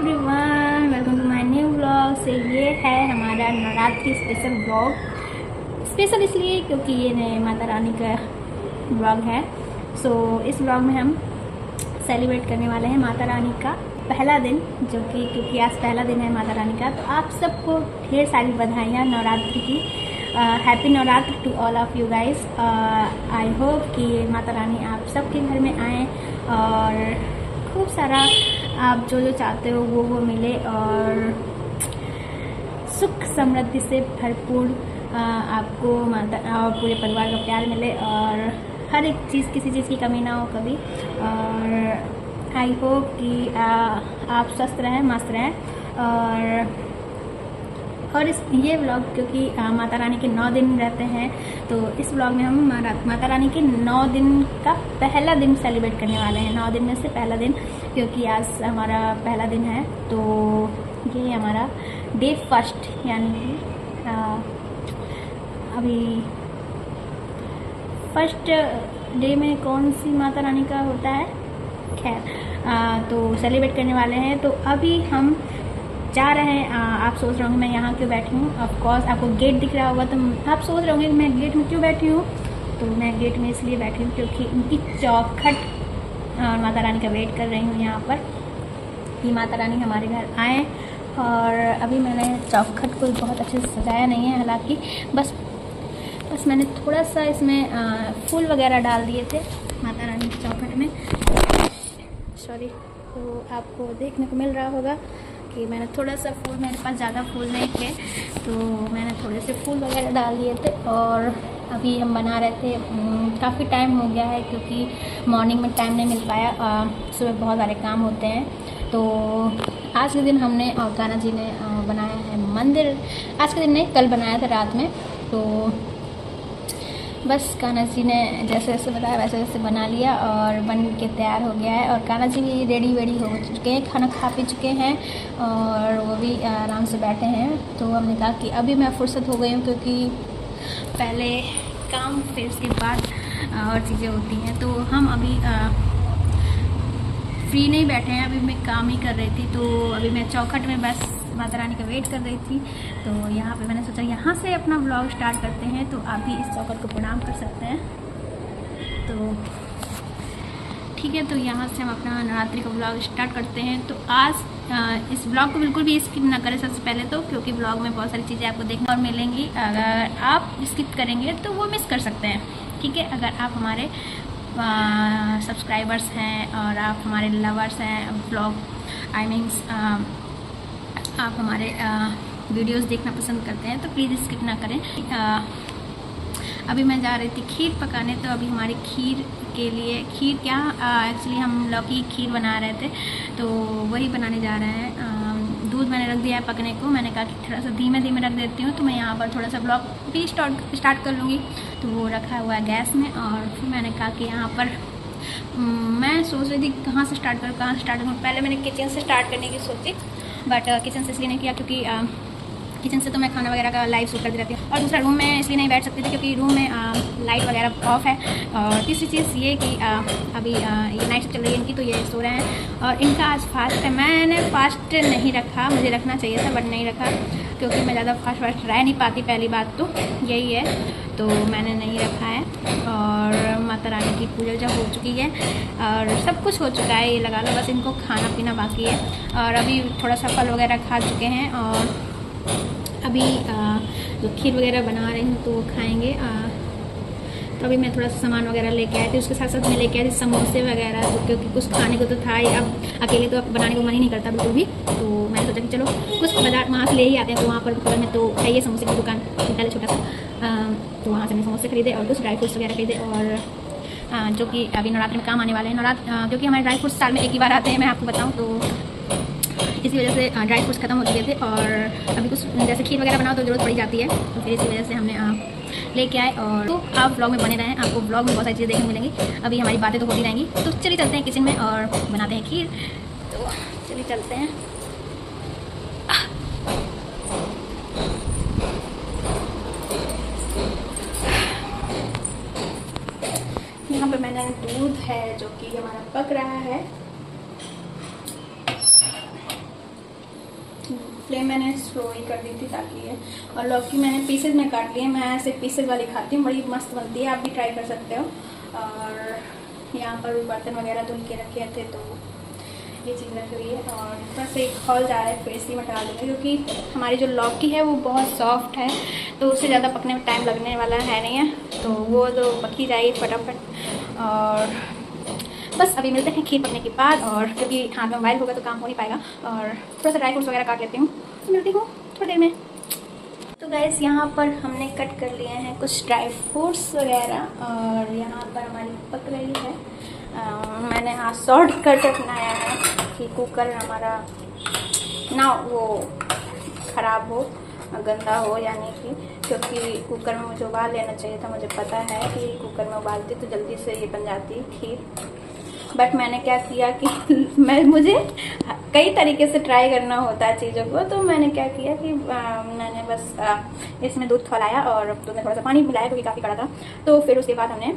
Everyone, welcome to my new vlog. से ये है हमारा नवरात्रि स्पेशल व्लॉग। स्पेशल इसलिए क्योंकि ये नए माता रानी का व्लॉग है। सो इस व्लॉग में हम सेलिब्रेट करने वाले हैं माता रानी का पहला दिन, जो कि क्योंकि आज पहला दिन है माता रानी का। तो आप सबको ढेर सारी बधाइयाँ नवरात्रि की। Happy Navratra to all of you guys. I hope कि माता रानी आप सबके घर में आएँ और खूब सारा आप जो जो चाहते हो वो मिले और सुख समृद्धि से भरपूर आपको माता और पूरे परिवार का प्यार मिले और हर एक चीज़, किसी चीज़ की कमी ना हो कभी। और आई होप कि आप स्वस्थ रहें, मस्त रहें। और इस ये व्लॉग क्योंकि माता रानी के 9 दिन रहते हैं, तो इस व्लॉग में हम माता रानी के 9 दिन का पहला दिन सेलिब्रेट करने वाले हैं। 9 दिन में से पहला दिन, क्योंकि आज हमारा पहला दिन है। तो ये हमारा डे फर्स्ट, यानी कि अभी फर्स्ट डे में कौन सी माता रानी का होता है, खैर तो सेलिब्रेट करने वाले हैं। तो अभी हम जा रहे हैं। आप सोच रहे होंगे मैं यहाँ क्यों बैठी हूँ। ऑफकोर्स आपको गेट दिख रहा होगा, तो आप सोच रहे होंगे मैं गेट में क्यों बैठी हूँ। तो मैं गेट में इसलिए बैठी हूँ क्योंकि उनकी चौखट और माता रानी का वेट कर रही हूँ यहाँ पर कि माता रानी हमारे घर आएँ। और अभी मैंने चौखट को बहुत अच्छे से सजाया नहीं है, हालांकि बस मैंने थोड़ा सा इसमें फूल वगैरह डाल दिए थे माता रानी की चौखट में। सॉरी, तो आपको देखने को मिल रहा होगा कि मैंने थोड़ा सा फूल, मेरे पास ज़्यादा फूल नहीं थे तो मैंने थोड़े से फूल वगैरह डाल दिए थे। और अभी हम बना रहे थे, काफ़ी टाइम हो गया है क्योंकि मॉर्निंग में टाइम नहीं मिल पाया, सुबह बहुत सारे काम होते हैं। तो आज के दिन हमने और कान्हा जी ने बनाया है मंदिर। आज के दिन नहीं, कल बनाया था रात में। तो बस कान्हा जी ने जैसे जैसे बताया वैसे वैसे बना लिया और बन के तैयार हो गया है। और कान्हा जी भी रेडी वेडी हो चुके हैं, खाना खा पी चुके हैं और वो भी आराम से बैठे हैं। तो हमने कहा कि अभी मैं फुर्सत हो गई हूँ, क्योंकि पहले काम फिर उसके बाद और चीज़ें होती हैं। तो हम अभी फ्री नहीं बैठे हैं, अभी मैं काम ही कर रही थी। तो अभी मैं चौखट में बस माता रानी का वेट कर रही थी। तो यहाँ पे मैंने सोचा यहाँ से अपना व्लॉग स्टार्ट करते हैं। तो आप भी इस चौखट को प्रणाम कर सकते हैं। तो ठीक है, तो यहाँ से हम अपना नवरात्रि का व्लॉग स्टार्ट करते हैं। तो आज इस व्लॉग को बिल्कुल भी स्किप ना करें सबसे पहले तो, क्योंकि व्लॉग में बहुत सारी चीज़ें आपको देखने और मिलेंगी। अगर आप स्किप करेंगे तो वो मिस कर सकते हैं, ठीक है। अगर आप हमारे सब्सक्राइबर्स हैं और आप हमारे लवर्स हैं, व्लॉग आई मीन्स आप हमारे वीडियोस देखना पसंद करते हैं, तो प्लीज़ स्किप ना करें। अभी मैं जा रही थी खीर पकाने। तो अभी हमारी खीर के लिए, खीर क्या एक्चुअली हम लौकी की खीर बना रहे थे, तो वही बनाने जा रहे हैं। दूध मैंने रख दिया है पकने को। मैंने कहा कि थोड़ा सा धीमे धीमे रख देती हूँ, तो मैं यहाँ पर थोड़ा सा ब्लॉग भी स्टार्ट कर लूँगी। तो वो रखा हुआ है गैस में। और फिर मैंने कहा कि यहाँ पर मैं सोच रही थी कहाँ से स्टार्ट करूँ। पहले मैंने किचन से स्टार्ट करने की सोची, बट किचन से इसलिए नहीं किया क्योंकि किचन से तो मैं खाना वगैरह का लाइव शूट करती रहती हूँ। और दूसरा, रूम में इसलिए नहीं बैठ सकती थी क्योंकि रूम में लाइट वगैरह ऑफ है। और तीसरी चीज़ ये कि अभी ये नाइट चल रही है इनकी, तो ये सो रहे हैं और इनका आज फास्ट है। मैंने फास्ट नहीं रखा, मुझे रखना चाहिए था बट नहीं रखा, क्योंकि मैं ज़्यादा फास्ट रह नहीं पाती। पहली बात तो यही है, तो मैंने नहीं रखा है। और माता रानी की पूजा जब हो चुकी है और सब कुछ हो चुका है, ये लगा लो, बस इनको खाना पीना बाकी है। और अभी थोड़ा सा फल वगैरह खा चुके हैं और अभी जो खीर वगैरह बना रही हूँ तो वो खाएंगे। तो अभी मैं थोड़ा सा सामान वगैरह लेके आई थी, उसके साथ साथ मैं लेके आई थी समोसे वगैरह, तो क्योंकि कुछ खाने को तो था ही। अब अकेले तो बनाने को मन ही नहीं करता बिल्कुल भी। तो मैंने सोचा कि चलो कुछ बाजार वहाँ से ले ही आते हैं। तो वहाँ पर बगल में तो है ये समोसे की दुकान, पहले छोटा सा, तो वहाँ से मैं समोसे खरीदे और कुछ ड्राई फ्रूट्स वगैरह खरीदे, और जो कि अभी नवरात्रि में काम आने वाले हैं। क्योंकि हमारे ड्राई फ्रूट्स साल में एक ही बार आते हैं, मैं आपको बताऊँ। तो इसी वजह से ड्राई फ्रूट्स ख़त्म हो चुके थे और अभी कुछ जैसे खीर वगैरह बनाओ तो ज़रूरत पड़ी जाती है, तो फिर इसी वजह से हमने लेके आए। और तो आप व्लॉग में बने रहें, आपको व्लॉग में बहुत सारी चीज़ें देखने को मिलेंगी। अभी हमारी बातें तो होती रहेंगी। तो चलिए चलते हैं किचन में और बनाते हैं खीर। तो चलिए चलते हैं। यहाँ पे मैंने दूध है जो कि हमारा पक रहा है। फ्लेम मैंने स्लो ही कर दी थी ताकि ये, और लौकी मैंने पीसेज में काट लिए। मैं ऐसे पीसेज वाली खाती हूँ, बड़ी मस्त बनती है, आप भी ट्राई कर सकते हो। और यहाँ पर बर्तन वगैरह धुल के रखे थे तो ये चीज़ रख रही है, और बस एक खौल जा रहा है, फिर इसी में डाल देंगे क्योंकि हमारी जो लौकी है वो बहुत सॉफ्ट है, तो उससे ज़्यादा पकने में टाइम लगने वाला है नहीं है, तो वो तो पकी जाएगी फटाफट। और बस अभी मिलते हैं खीर पकने के बाद, और क्योंकि हाथ में मोबाइल होगा तो काम हो नहीं पाएगा। और थोड़ा सा ड्राई फ्रूट्स वगैरह काट लेती हूँ, तो मिलती हूँ थोड़ी देर में। तो गाइस यहाँ पर हमने कट कर लिए हैं कुछ ड्राई फ्रूट्स वगैरह, और यहाँ पर हमारी पक रही है। मैंने आज शॉर्टकट अपनाया है कि कुकर हमारा ना वो ख़राब हो, गंदा हो, यानी कि क्योंकि कुकर में मुझे उबाल लेना चाहिए था। मुझे पता है कि कुकर में उबालती तो जल्दी से ये बन जाती खीर, बट मैंने क्या किया कि मुझे कई तरीके से ट्राई करना होता है चीज़ों को, तो मैंने क्या किया कि मैंने बस इसमें दूध खौलाया और दूध में थोड़ा सा पानी मिलाया क्योंकि काफ़ी कड़ा था। तो फिर उसके बाद हमने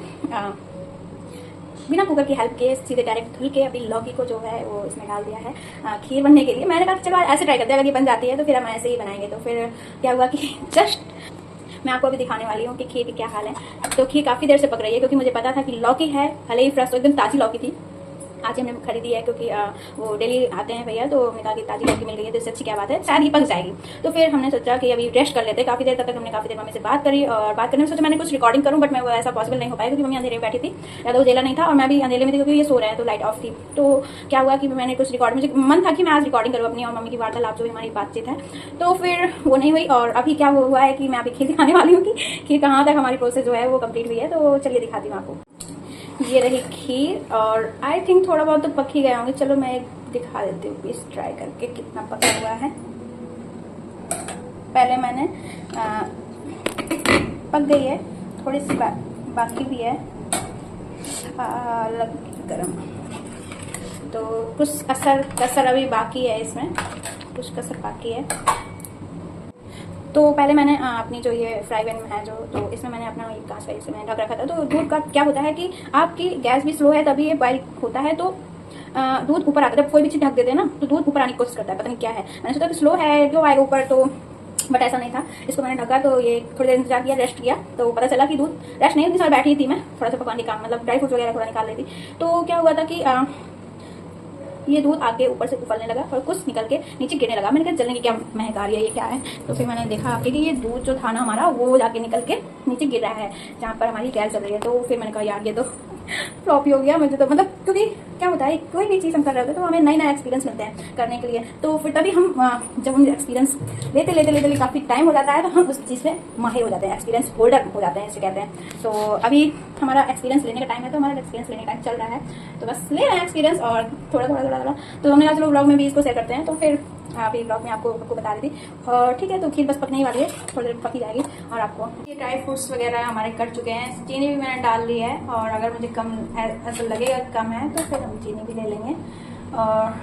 बिना कुकर की हेल्प के सीधे डायरेक्ट धुल के अभी लौकी को जो है वो इसमें डाल दिया है खीर बनने के लिए। मैंने कहा चलो ऐसे ट्राई करते हैं, अगर ये बन जाती है तो फिर हम ऐसे ही बनाएंगे। तो फिर क्या हुआ कि जस्ट मैं आपको अभी दिखाने वाली हूँ कि खीर की क्या हाल है। तो खीर काफ़ी देर से पक रही है क्योंकि मुझे पता था कि लौकी है, भले ही फ्रेश, तो एकदम ताज़ी लौकी थी। आज ही हमने खरीदी है क्योंकि वो डेली आते हैं भैया, तो हमने कहा कि ताज़ी लौकी मिल गई है तो इससे अच्छी क्या बात है, शायद ही पक जाएगी। तो फिर हमने सोचा कि अभी रेस्ट कर लेते हैं काफ़ी देर तक। हमने काफ़ी देर मम्मी से बात करी, और बात करने में सोचा मैंने कुछ रिकॉर्डिंग करूँ, बट मैं वो ऐसा पॉसिबल नहीं हो पाया क्योंकि मम्मी अंधेरे में बैठी थी, या तो उजेला नहीं था और मैं भी अंधेरे में थी क्योंकि ये सो रहे हैं तो लाइट ऑफ थी। तो क्या हुआ कि मैंने कुछ रिकॉर्ड, मुझे मन था कि मैं आज रिकॉर्डिंग करूँ अपनी और मम्मी की वार्तालाप जो भी हमारी बातचीत है, तो फिर वो नहीं हुई। और अभी क्या हुआ है कि मैं अभी खीर दिखाने वाली हूँ कि खीर कहाँ तक हमारी प्रोसेस जो है वो कंप्लीट हुई है। तो चलिए दिखाती हूँ आपको। ये रही खीर, और आई थिंक थोड़ा बहुत तो पक ही गए होंगे। चलो मैं एक दिखा देती हूँ पीस ट्राई करके कितना पका हुआ है। पहले मैंने पक गई है, थोड़ी सी बाकी भी है, लग गरम, तो कुछ कसर अभी बाकी है, इसमें कुछ कसर बाकी है। तो पहले मैंने अपनी जो ये फ्राई पैन में है जो, तो इसमें मैंने अपना ये कांच का इसे मैंने ढक रखा था। तो दूध का क्या होता है कि आपकी गैस भी स्लो है तभी ये बॉइल होता है, तो दूध ऊपर आता है। जब कोई भी चीज़ ढक देते हैं ना तो दूध ऊपर आने की कोशिश करता है, पता नहीं क्या है। मैंने सोचा कि स्लो है क्यों आएगा ऊपर, तो बट ऐसा नहीं था। इसको मैंने ढका, तो ये थोड़ी देर इंतजार किया, रेस्ट किया, तो पता चला कि दूध रेस्ट नहीं, उतनी सारी बैठी थी मैं थोड़ा सा पकाने का, मतलब ड्राई फ्रूट वगैरह थोड़ा निकाल रही थी। तो क्या हुआ था कि ये दूध आके ऊपर से उफलने लगा और कुछ निकल के नीचे गिरने लगा। मैंने कहा जलने की क्या महक आ रही है, ये क्या है। तो फिर मैंने देखा आके कि ये दूध जो था ना हमारा वो जाके निकल के नीचे गिर रहा है जहाँ पर हमारी गैस जल रही है। तो फिर मैंने कहा यार ये तो फ्लॉप ही हो गया मुझे, तो मतलब क्योंकि क्या होता है कोई भी चीज़ हम कर रहे होते हैं तो हमें नई नया एक्सपीरियंस मिलते हैं करने के लिए। तो फिर तभी हम जब हम एक्सपीरियंस लेते काफ़ी टाइम हो जाता है तो हम उस चीज़ में माहिर हो जाते हैं, एक्सपीरियंस होल्डर हो जाते हैं इसे कहते हैं। तो अभी हमारा एक्सपीरियंस लेने का टाइम है, तो हमारा एक्सपीरियंस लेने का टाइम चल रहा है, तो बस ले रहे हैं एक्सपीरियंस और थोड़ा। तो हमने कहा चलो ब्लॉग में भी इसको शेयर करते हैं, तो फिर अभी ब्लॉग में आपको बता रही थी। और ठीक है, तो खीर बस पकने ही वाली है, थोड़ी देर पकी जाएगी। और आपको ये ड्राई फ्रूट्स वगैरह हमारे कट चुके हैं, चीनी भी मैंने डाल ली है, और अगर मुझे कम ऐसा लगेगा कम है तो फिर हम चीनी भी ले लेंगे। और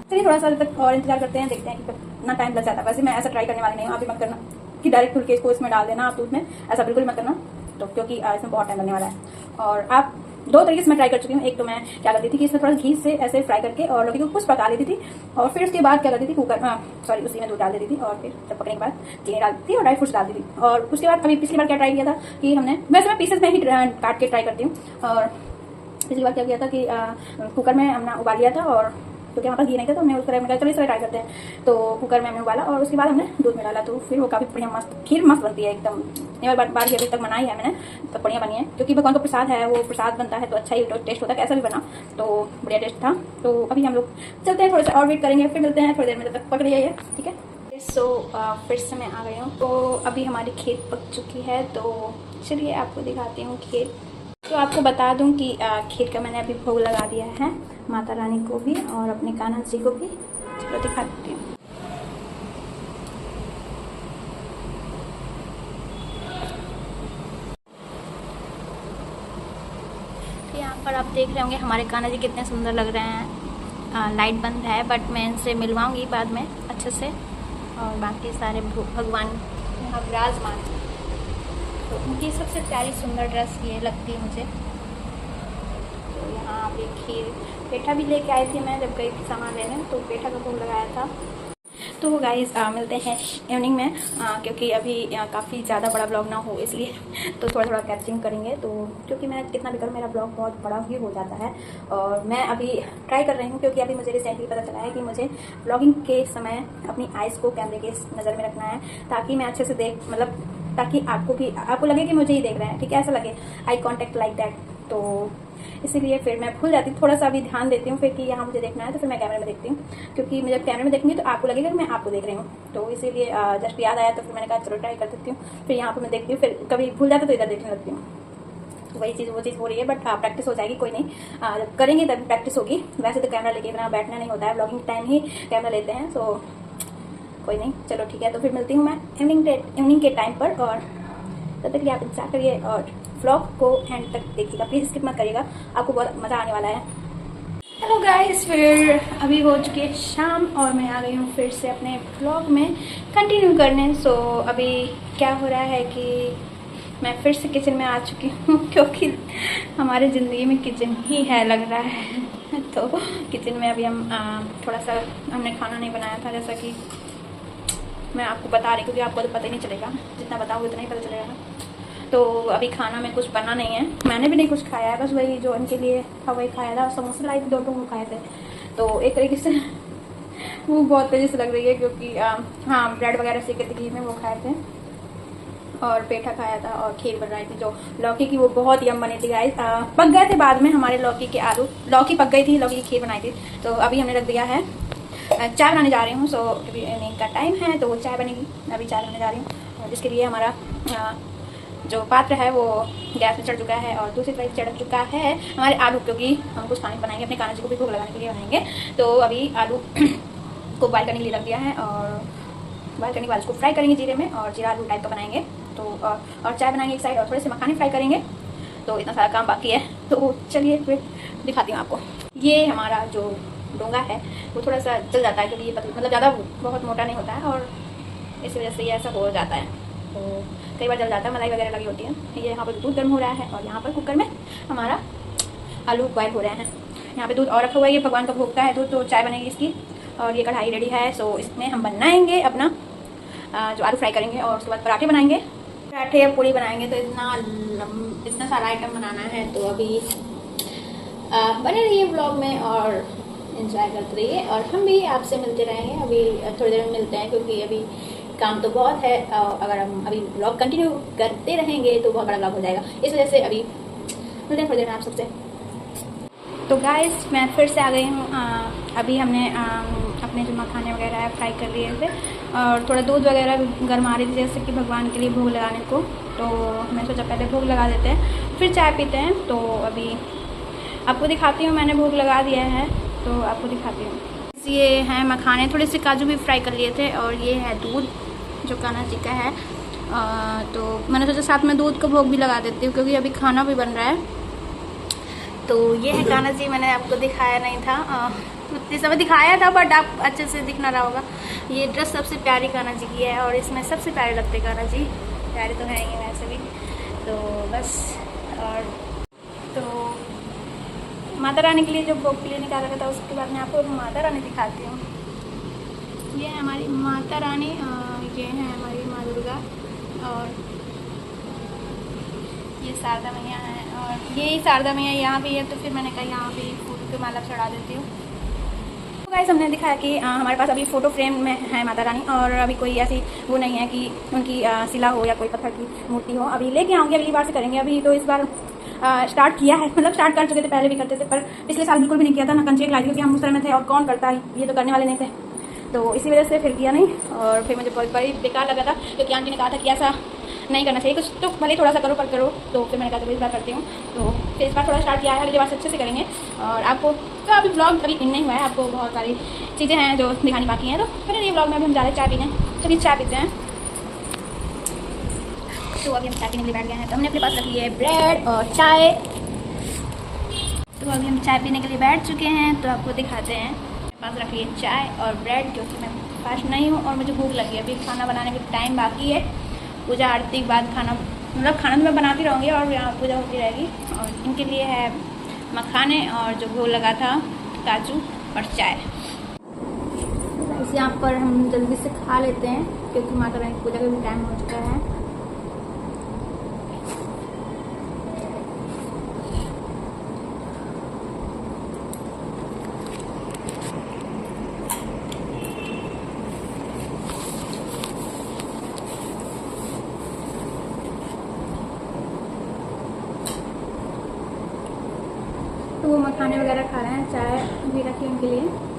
चलिए थोड़ा सा तक और इंतजार करते हैं, देखते हैं कि कितना टाइम लग जाता है। वैसे मैं ऐसा ट्राई करने वाली नहीं हूँ, आप भी मत करना कि डायरेक्ट खुल के इसको इसमें डाल देना आप दूध में, ऐसा बिल्कुल मत करना, तो क्योंकि इसमें बहुत टाइम लगने वाला है। और आप दो तरीके से मैं ट्राई कर चुकी हूँ। एक तो मैं क्या करती थी कि इसमें थोड़ा घी से ऐसे फ्राई करके और लौकी को कुछ पका लेती थी, और फिर उसके बाद क्या करती थी उसी में दूध डाल देती थी, और फिर जब पकने के बाद चीनी डालती थी और ड्राई फ्रूट्स डालती थी। और उसके बाद अभी पिछली बार क्या ट्राई किया था कि हमने, वैसे मैं पीसेस में ही काट के ट्राई करती हूँ, और पिछली बार क्या किया था कि कुकर में हमने उबाल लिया था, और क्योंकि यहाँ पर घी नहीं था तो हमने उस तरह में चलो इस तरह ट्राई करते हैं। तो कुकर में हमने उबाला और उसके बाद हमने दूध में डाला, तो फिर वो काफ़ी बढ़िया मस्त खीर मस्त बनती है एकदम। ये बार अभी तक बनाई है मैंने, तो बढ़िया बनी है, क्योंकि भगवान का प्रसाद है, वो प्रसाद बनता है तो अच्छा ही टेस्ट होता है, कैसा भी बना तो बढ़िया टेस्ट था। तो अभी हम लोग चलते हैं, थोड़ा सा और वेट करेंगे, फिर मिलते हैं थोड़ी देर में, जब तक पक रही है ये, ठीक है। सो फिर से मैं आ गई हूँ, तो अभी हमारी खीर पक चुकी है, तो चलिए आपको दिखाती हूँ खीर। तो आपको बता दूं कि खीर का मैंने अभी भोग लगा दिया है माता रानी को भी और अपने कान्हा जी को भी। चलो दिखा देती हूँ। तो यहाँ पर आप देख रहे होंगे हमारे कान्हा जी कितने सुंदर लग रहे हैं। लाइट बंद है बट मैं इनसे मिलवाऊंगी बाद में अच्छे से, और बाकी सारे भगवान यहाँ विराजमान। तो उनकी सबसे प्यारी सुंदर ड्रेस ये लगती है मुझे। तो यहाँ अभी खीर पेठा भी लेके आई थी मैं जब गई थी सामान लेने, तो पेठा का भोग लगाया था। तो गाइस मिलते हैं इवनिंग में, क्योंकि अभी काफ़ी ज़्यादा बड़ा ब्लॉग ना हो इसलिए तो थोड़ा थोड़ा कैप्चरिंग करेंगे। तो क्योंकि मैं कितना भी करूँ मेरा ब्लॉग बहुत बड़ा ही हो जाता है, और मैं अभी ट्राई कर रही हूँ, क्योंकि अभी मुझे रिसेंटली पता चला है कि मुझे ब्लॉगिंग के समय अपनी आइज़ को कैमरे के नज़र में रखना है, ताकि मैं अच्छे से मतलब ताकि आपको लगे कि मुझे ही देख रहे हैं, ठीक है, ऐसा लगे, आई कॉन्टेक्ट लाइक दैट। तो इसीलिए फिर मैं भूल जाती हूँ, थोड़ा सा अभी ध्यान देती हूँ फिर कि यहाँ मुझे देखना है, तो फिर मैं कैमरे में देखती हूँ, क्योंकि मैं जब कैमरे में देखूंगी तो आपको लगेगा कि मैं आपको देख रही हूँ। तो इसीलिए जस्ट याद आया, तो फिर मैंने कहा चलो ट्राई कर सकती हूँ। फिर यहाँ पर मैं देखती हूँ, फिर कभी भूल जाता तो इधर देखने लगती हूँ। तो वही चीज़ वो चीज़ हो रही है, बट प्रैक्टिस हो जाएगी, कोई नहीं, जब करेंगे तब प्रैक्टिस होगी। वैसे तो कैमरा लेके बिना बैठना नहीं होता है, ब्लॉगिंग टाइम ही कैमरा लेते हैं, सो कोई नहीं, चलो ठीक है। तो फिर मिलती हूँ मैं इवनिंग के टाइम पर, और तब तक आप इंतजार करिए और व्लॉग को एंड तक देखिएगा, प्लीज़ स्किप मत करिएगा, आपको बहुत मज़ा आने वाला है। हेलो गाइस, फिर अभी हो चुकी है शाम और मैं आ गई हूँ फिर से अपने व्लॉग में कंटिन्यू करने। सो अभी क्या हो रहा है कि मैं फिर से किचन में आ चुकी हूँ, क्योंकि हमारे ज़िंदगी में किचन ही है लग रहा है। तो किचन में अभी हम थोड़ा सा हमने खाना नहीं बनाया था, जैसा कि मैं आपको बता रही, क्योंकि आपको तो पता ही नहीं चलेगा, जितना बताऊँ उतना ही पता चलेगा। तो अभी खाना में कुछ बना नहीं है, मैंने भी नहीं कुछ खाया है, बस वही जो उनके लिए था वही खाया था। समोसे लाई थी 2 वो खाए थे, तो एक तरीके से वो बहुत तेज़ी से लग रही है, क्योंकि हाँ ब्रेड वगैरह सेके थे घी में, वो खाए थे, और पेठा खाया था, और खीर बन रही थी जो लौकी की, वो बहुत यम बनी थी गाइस। पक गए थे बाद में हमारे लौकी पक गई थी, लौकी की खीर बनाई थी, तो अभी हमने रख दिया है। चाय बनाने जा रही हूँ, सो अभी इवनिंग का टाइम है तो वो चाय बनेगी, अभी चाय बनाने जा रही हूँ, जिसके लिए हमारा जो पात्र है वो गैस में चढ़ चुका है, और दूसरी तरफ चढ़ चुका है हमारे आलू, क्योंकि हम कुछ खाने बनाएंगे, अपने कान्हा जी को भी भोग लगाने के लिए बनाएंगे। तो अभी आलू को बॉइल करने के लिए रख दिया है, और बॉइल करने के बाद उसको फ्राई करेंगे जीरे में, और जीरा आलू टाइप का बनाएंगे। तो और चाय बनाएंगे एक साइड, और थोड़े से मखाने फ्राई करेंगे। तो इतना सारा काम बाकी है, तो चलिए फिर दिखाती हूँ आपको। ये हमारा जो डोंगा है वो थोड़ा सा जल जाता है, क्योंकि ये मतलब ज़्यादा बहुत मोटा नहीं होता है, और इसी वजह से ये ऐसा हो जाता है, तो कई बार जल जाता है, मलाई वगैरह लगी होती है। ये यहाँ पर दूध गर्म हो रहा है, और यहाँ पर कुकर में हमारा आलू बॉयल हो रहे हैं। यहाँ पे दूध और रखा हुआ है, ये भगवान का भोग का है दूध, तो चाय बनेगी इसकी, और ये कढ़ाई रेडी है। सो इसमें हम बनाएंगे अपना जो आलू फ्राई करेंगे, और उसके बाद पराठे बनाएंगे, पराठे या पूड़ी बनाएंगे। तो इतना सारा आइटम बनाना है, तो अभी बने रहिए ब्लॉग में और एंजॉय करते रहिए, और हम भी आपसे मिलते रहेंगे। अभी थोड़ी देर में मिलते हैं, क्योंकि अभी काम तो बहुत है, अगर हम अभी ब्लॉग कंटिन्यू करते रहेंगे तो बहुत बड़ा ब्लॉग हो जाएगा, इस वजह से अभी मिलते हैं थोड़ी देर में आप सबसे। तो गाइस मैं फिर से आ गई हूँ। अभी हमने अपने जो मखाने वगैरह है फ्राई कर लिए थे, और थोड़ा दूध वगैरह गरमा रही थी, जैसे कि भगवान के लिए भोग लगाने को। तो मैं सोचा पहले भोग लगा देते हैं फिर चाय पीते हैं। तो अभी आपको दिखाती हूँ, मैंने भोग लगा दिया है, तो आपको दिखाती हूँ। ये हैं मखाने, थोड़े से काजू भी फ्राई कर लिए थे, और ये है दूध जो कान्हा जी का है। तो मैंने सोचा साथ में दूध का भोग भी लगा देती हूँ, क्योंकि अभी खाना भी बन रहा है। तो ये है कान्हा जी, मैंने आपको दिखाया नहीं था, उतनी समय दिखाया था, बट आप अच्छे से दिख ना रहा होगा। ये ड्रेस सबसे प्यारी कान्हा जी की है, और इसमें सबसे प्यारे लगते कान्हा जी, प्यारे तो हैं ही वैसे भी। तो बस, और तो माता रानी के लिए जो भोग के लिए निकाला गया था, उसके बाद मैं आपको माता रानी दिखाती हूँ। ये है हमारी माता रानी, ये है हमारी माँ दुर्गा, और ये शारदा मैया है, और यही शारदा मैया यहाँ भी है, तो फिर मैंने कहा यहाँ भी फूल की माला चढ़ा देती हूँ। तो गाइस हमने दिखाया कि हमारे पास अभी फ़ोटो फ्रेम में है माता रानी, और अभी कोई ऐसी वो नहीं है कि उनकी शिला हो या कोई पत्थर की मूर्ति हो। अभी लेके आऊँगी, अगली बार से करेंगे। अभी तो इस बार स्टार्ट किया है, मतलब स्टार्ट कर चुके थे, पहले भी करते थे, पर पिछले साल बिल्कुल भी नहीं किया था ना, कंचे लाई, क्योंकि हम उस तरह में थे, और कौन करता है, ये तो करने वाले नहीं थे, तो इसी वजह से फिर किया नहीं। और फिर मुझे बहुत बड़ी बेकार लगा था, क्योंकि आंटी ने कहा था कि ऐसा नहीं करना चाहिए, कुछ तो भले थोड़ा सा करो पर करो। तो फिर मैंने कहा तो इस बार करती हूँ, तो फिर इस बार थोड़ा स्टार्ट किया है, अगली बार से अच्छे से करेंगे। और आपको तो अभी ब्लॉग अभी इन नहीं हुआ है, आपको बहुत सारी चीज़ें हैं जो दिखानी बाकी हैं, तो फिर ये ब्लॉग में अभी हम जा रहे हैं चाय पीने। चलिए चाय पीते हैं। तो अभी हम चाय पीने के लिए बैठ गए हैं, तो हमने अपने पास रखी है ब्रेड और चाय। तो अभी हम चाय पीने के लिए बैठ चुके हैं, तो आपको दिखाते हैं। मेरे पास रखी है चाय और ब्रेड, क्योंकि मैं फास्ट नहीं हूँ और मुझे भूख लगी है। अभी खाना बनाने में टाइम बाकी है, पूजा आरती के बाद खाना, मतलब खाना तो मैं बनाती रहूँगी और यहाँ पूजा होती रहेगी। और इनके लिए है मखाने और जो भोग लगा था काजू और चाय। गाइस यहाँ पर हम जल्दी से खा लेते हैं क्योंकि माता रानी की पूजा का भी टाइम हो चुका है। तो वो मखाने वगैरह खा रहे हैं, चाय भी रखी उनके लिए।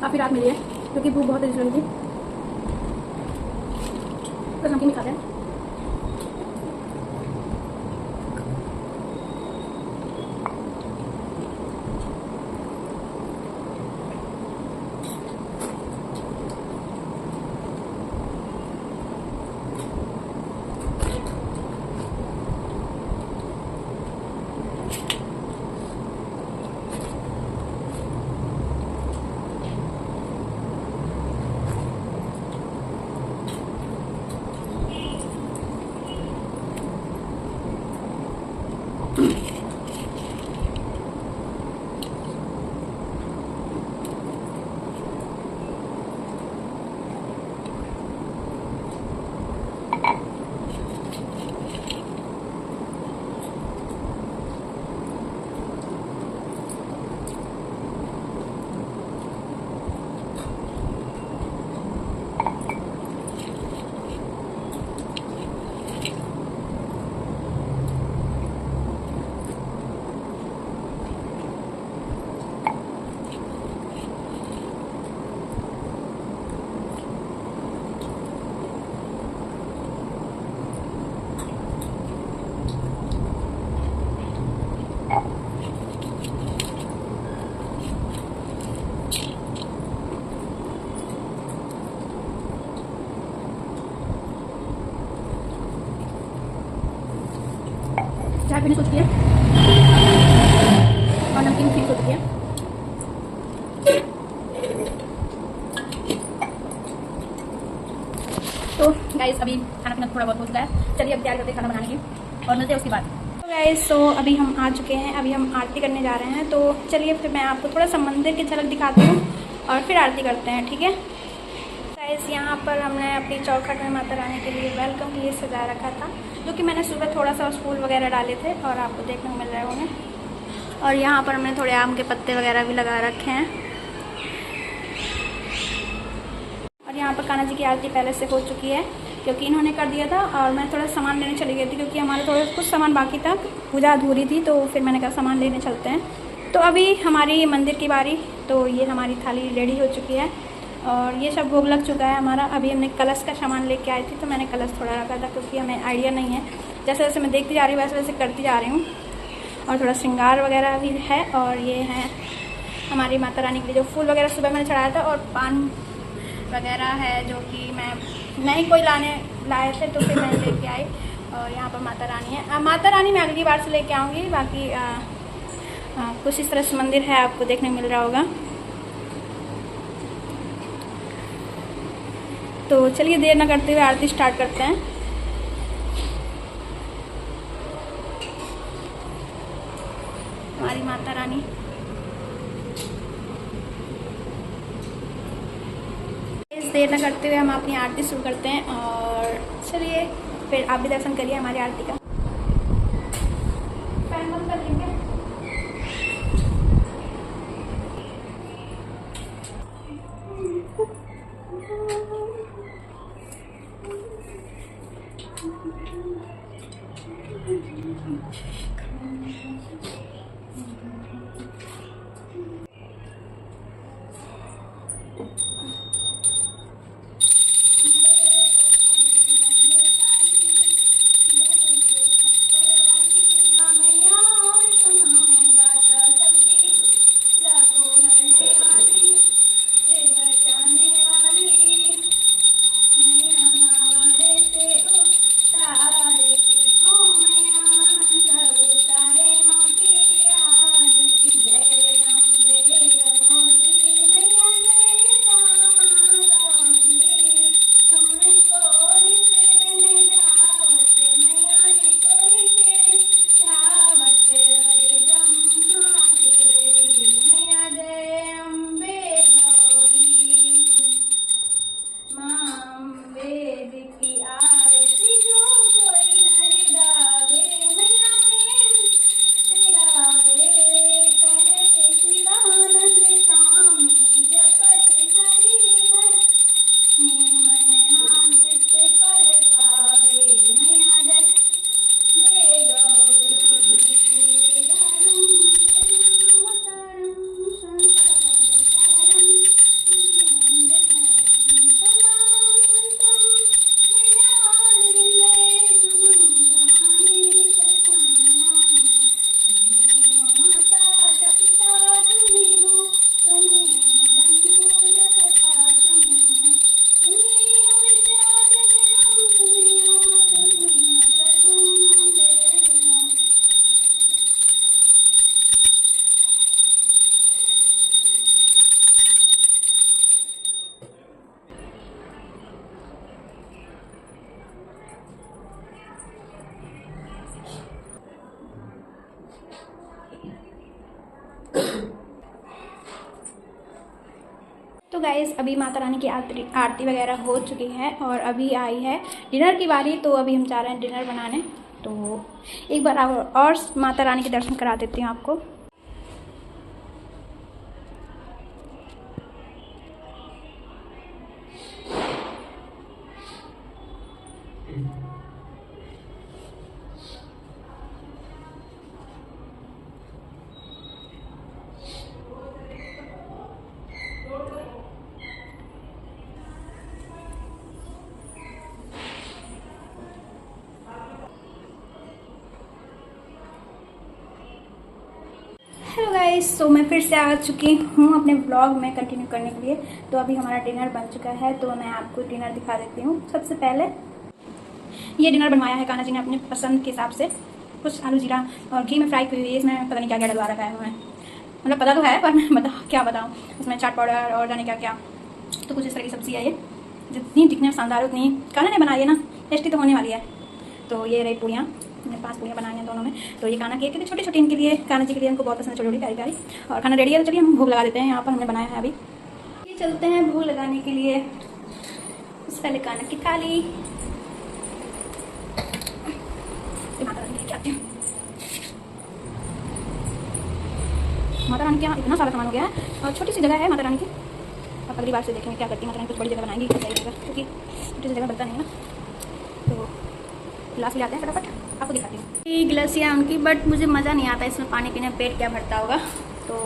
काफ़ी रात मिली है क्योंकि भूख बहुत तेज लगी थी, तो नमकीन भी खाते हैं। चाय पीने सोच रही है और नमकीन पीने सोच रही है। तो गाइस अभी खाना पीना थोड़ा बहुत हो चुका है, चलिए अब तैयार करते हैं खाना बनाने की और मिलते हैं उसके बाद। तो गाइस तो अभी हम आ चुके हैं, अभी हम आरती करने जा रहे हैं। तो चलिए फिर मैं आपको थोड़ा सा मंदिर की झलक दिखाती हूँ और फिर आरती करते हैं, ठीक है। गाइस यहाँ पर हमने अपनी चौखट में माता रानी के लिए वेलकम के लिए सजा रखा था, जो कि मैंने सुबह थोड़ा सा फूल वगैरह डाले थे और आपको देखने को मिल रहे होंगे। और यहाँ पर हमने थोड़े आम के पत्ते वगैरह भी लगा रखे हैं। और यहाँ पर कान्हा जी की आरती पहले से हो चुकी है क्योंकि इन्होंने कर दिया था और मैं थोड़ा सामान लेने चली गई थी क्योंकि हमारे थोड़ा कुछ सामान बाकी था, पूजा अधूरी थी, तो फिर मैंने कहा सामान लेने चलते हैं। तो अभी हमारी मंदिर की बारी, तो ये हमारी थाली रेडी हो चुकी है और ये सब भोग लग चुका है हमारा। अभी हमने कलश का सामान लेके आई थी, तो मैंने कलश थोड़ा रखा था क्योंकि हमें आइडिया नहीं है, जैसे जैसे मैं देखती जा रही हूँ वैसे वैसे करती जा रही हूँ। और थोड़ा श्रृंगार वगैरह भी है और ये है हमारी माता रानी के लिए जो फूल वगैरह सुबह मैंने चढ़ाया था, और पान वगैरह है जो कि मैं नहीं कोई लाए थे तो फिर मैं लेके आई। और यहाँ पर माता रानी है, माता रानी मैं अगली बार से लेके आऊँगी। बाकी कुछ इस तरह से मंदिर है, आपको देखने मिल रहा होगा। तो चलिए देर न करते हुए आरती स्टार्ट करते हैं। हमारी माता रानी देर न करते हुए हम अपनी आरती शुरू करते हैं और चलिए फिर आप भी दर्शन करिए हमारी आरती का। फैन बंद कर लेंगे। तो गाइस अभी माता रानी की आरती वगैरह हो चुकी है और अभी आई है डिनर की बारी। तो अभी हम जा रहे हैं डिनर बनाने। तो एक बार और माता रानी के दर्शन करा देती हूँ आपको। हेलो गाइस, सो मैं फिर से आ चुकी हूँ अपने ब्लॉग में कंटिन्यू करने के लिए। तो अभी हमारा डिनर बन चुका है, तो मैं आपको डिनर दिखा देती हूँ। सबसे पहले ये डिनर बनवाया है कान्हा जी ने अपने पसंद के हिसाब से। कुछ आलू जीरा और घी में फ्राई की हुई है। इसमें पता नहीं क्या क्या डलवा रखा है उन्होंने, मतलब पता तो है पर मैं क्या बताऊँ। इसमें चाट पाउडर और जाने क्या क्या, तो कुछ इस तरह की सब्जी है ये। जितनी दिखने में शानदार उतनी कान्हा ने बनाई है ना, टेस्टी तो होने वाली है। तो ये रही पूड़ियाँ, मैंने 5 पूड़ियाँ बनाई हैं दोनों में। तो ये कान्हा की, क्योंकि छोटी छोटी इनके लिए, कान्हा जी के लिए इनको बहुत पसंद है, छोटी छोटी प्यारी प्यारी। और खाना रेडी है, तो चलिए हम भोग लगा देते हैं। यहाँ पर हमने बनाया है अभी। ये चलते हैं भोग लगाने के लिए। उससे पहले कान्हा की थाली माता रानी लेके आते हैं। माता रानी के यहाँ इतना सारा सामान हो गया है और छोटी सी जगह है माता रानी की। अब अगली बार से देखेंगे क्या करती है माता रानी। कुछ बड़ी जगह बनाएंगी सही रहेगा, क्योंकि छोटी सी जगह बनता नहीं है ना। तो गिलास ले आते हैं, फटाफट आपको दिखाती हूँ। ये गिलासियाँ उनकी, बट मुझे मज़ा नहीं आता इसमें पानी पीने, पेट क्या भरता होगा। तो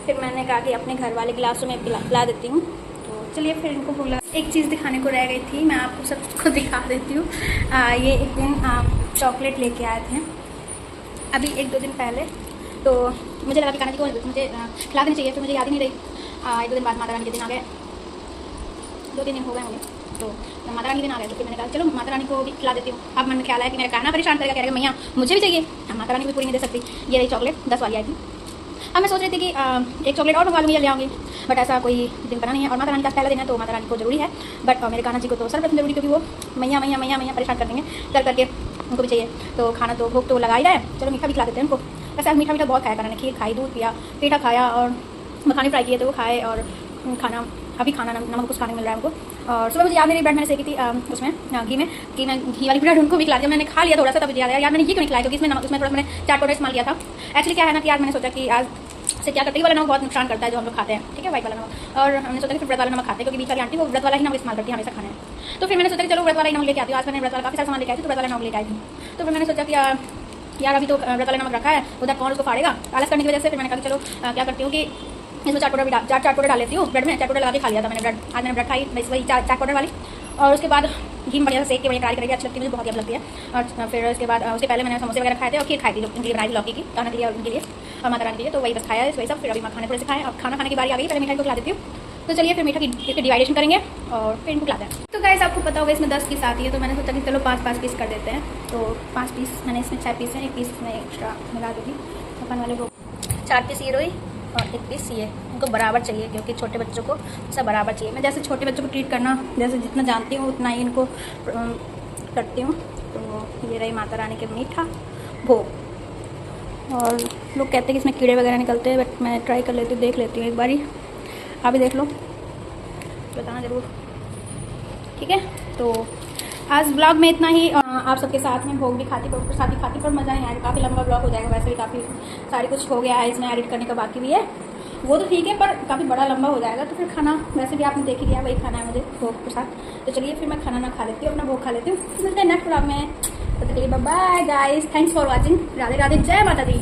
फिर मैंने कहा कि अपने घर वाले गिलासों में पिला देती हूँ। तो चलिए फिर इनको बोला। एक चीज़ दिखाने को रह गई थी, मैं आपको सबको दिखा देती हूँ। ये एक दिन चॉकलेट लेके आए थे अभी 1-2 दिन पहले। तो मुझे लगा कि कान्हा जी को मुझे खिला देनी चाहिए, तो मुझे याद ही नहीं रही। 1-2 दिन बाद माता रानी के दिन आ गए, 2-3 दिन हो गए होंगे। तो माता रानी के दिन आ गए, तो फिर मैंने कहा चलो माता रानी को भी खिला देती हूँ। अब मन में ख्याल है कि मेरा कान्हा परेशान करेगा, कह रहा मैया मुझे भी चाहिए, माता रानी को भी पूरी नहीं दे सकती। ये रही चॉकलेट 10 वाली आई थी। अब मैं सोच रही थी कि एक चॉकलेट और मंगवा लूँगी, ले आऊँगी, बट ऐसा कोई दिन बना नहीं है। और माता रानी का पहला दिन है, तो माता रानी को जरूरी है। बट मेरे कान्हा जी को तो सर्वप्रथम जरूरी, क्योंकि वो मैया मैया मैया मैया परेशान कर देंगे कर करके, उनको भी चाहिए। तो खाना तो भूख तो लगा ही रहा है, चलो मीठा भी खिला देते हैं उनको। वैसे मीठा मीठा बहुत खाया कान्हा ने, खीर खाई, दूध पिया, पेठा खाया और मखाने फ्राई किए तो वो खाए। और खाना अभी खाना नमक कुछ खाने मिल रहा है उनको। और सुबह मुझे याद नहीं, ब्रेड मैंने सेकी थी उसमें घी वाली ब्रेड उनको भी खिला दिया। मैंने खा लिया थोड़ा सा, तब मुझे याद आया यार मैंने ये क्यों नहीं खिलाया, क्योंकि इसमें नमक, उसमें थोड़ा मैंने चाट पाउडर इस्तेमाल किया था। एक्चुअली क्या है ना कि आज मैंने सोचा कि आज से क्या करते हैं, वाला नमक बहुत नुकसान करता है जो हम लोग खाते हैं, ठीक है, व्हाइट वाला नमक। और हमने सोचा कि फिर व्रत वाला नमक खाते हैं, क्योंकि बीच वाली आंटी वो व्रत वाला ही नमक इस्तेमाल करती है हमेशा खाने में। तो फिर मैंने सोचा कि चलो व्रत वाला ही नमक लेके आती हूँ। आज मैंने व्रत वाला काफ़ी सारा सामान लेके आई थी, तो व्रत वाला नमक लेके आई थी। तो फिर मैंने सोचा कि यार अभी तो व्रत वाला नमक रखा है, उधर कौन उसको फाड़ेगा, आलस करने की वजह से। फिर मैंने कहा चलो क्या करती हूँ कि इसमें चाट पाउडर डाल लेती हूँ ब्रेड में। चाट पाउडर लगा के खा लिया था मैंने ब्रेड। आज मैंने ब्रेड खाई वही चाट पाउडर वाली। और उसके बाद घी में बढ़िया से सेक के बढ़िया ट्राई करेगी, अच्छी लगती है मुझे, बहुत ही लगती है। और फिर उसके बाद उसके पहले मैंने समोसे वगैरह खाए थे और खीर खाई थी, जो उनके लिए बनाई थी, लौकी की, कान्हा के लिए और उनके लिए और माता रानी के लिए। तो वही बस खाया है, वही सब। फिर अभी मैं खाने थोड़े से खाए, अब खाना खाने की बारी आ गई। पहले मिठाई को खिला देती हूँ। तो चलिए फिर मीठा की डिवाइडेशन करेंगे और फिर इनको खिलाते हैं। तो गाइस आपको पता होगा इसमें 10 पीस आती है, तो मैंने सोचा कि चलो 5-5 पीस कर देते हैं। तो 5 पीस मैंने इसमें 6 पीस हैं, 1 पीस मैं एक्स्ट्रा मिला दूँगी अपन वाले को। 4 पीस ये रही और 1 पीस ये। इनको बराबर चाहिए, क्योंकि छोटे बच्चों को सब बराबर चाहिए। मैं जैसे छोटे बच्चों को ट्रीट करना जैसे जितना जानती हूँ उतना ही इनको करती हूँ। तो ये रही माता रानी के मीठा भोग। और लोग कहते हैं कि इसमें कीड़े वगैरह निकलते हैं, बट मैं ट्राई कर लेती हूँ, देख लेती हूँ एक बारी। आप भी देख लो, बताना ज़रूर, ठीक है। तो आज ब्लॉग में इतना ही। आप सबके साथ में भोग भी खाती, भोग के साथ ही खाती, पर मज़ा नहीं आएगा, काफ़ी लंबा ब्लॉग हो जाएगा। वैसे भी काफ़ी सारी कुछ हो गया है, इसमें एडिट करने का बाकी भी है, वो तो ठीक है, पर काफ़ी बड़ा लंबा हो जाएगा। तो फिर खाना वैसे भी आपने देख ही लिया, वही खाना है मुझे भोग के साथ। तो चलिए फिर मैं खाना ना खा लेती हूँ, अपना भोग खा लेती हूँ। मिलते हैं नेक्स्ट ब्लॉग में, तो चलिए bye guys, thanks for watching. Radhe Radhe, जय माता दी।